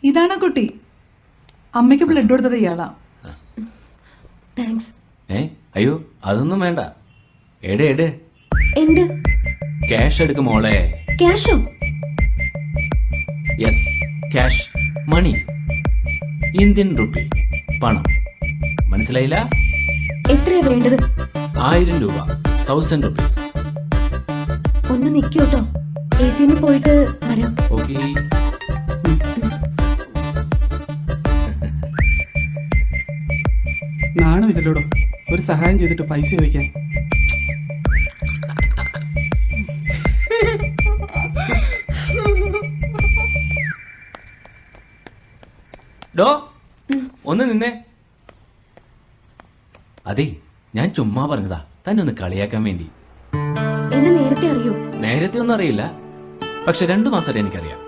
ഇതാണ് കുട്ടി. അമ്മയ്ക്ക് ബ്ലഡ് കൊടുത്തത് ഇയാളാ. താങ്ക്സ്. അയ്യോ അതൊന്നും വേണ്ട. എട് എന്ത്? ക്യാഷ് എടുക്കും മോളെ. ക്യാഷോ? യെസ്, ക്യാഷ്, മണി, ഇന്ത്യൻ റുപ്പി, പണം. മനസ്സിലായില്ല? എത്രയാ വേണ്ടത്? 1000 രൂപ, 1000 റുപ്പീസ്. ഒന്ന് നിൽക്കൂട്ടോ, ATM പോയിട്ട് വരാം. ഓക്കെ. നാണമില്ലല്ലോടോ ഒരു സഹായം ചെയ്തിട്ട് പൈസ ചോദിക്കാൻ. ഡോ ഒന്ന് നിന്നേ. അതെ, ഞാൻ ചുമ്മാ പറഞ്ഞതാ, തന്നെ ഒന്ന് കളിയാക്കാൻ വേണ്ടി. എന്നെ നേരത്തെ അറിയോ? നേരത്തെ ഒന്നും അറിയില്ല, പക്ഷെ 2 മാസമായിട്ട് എനിക്കറിയാം.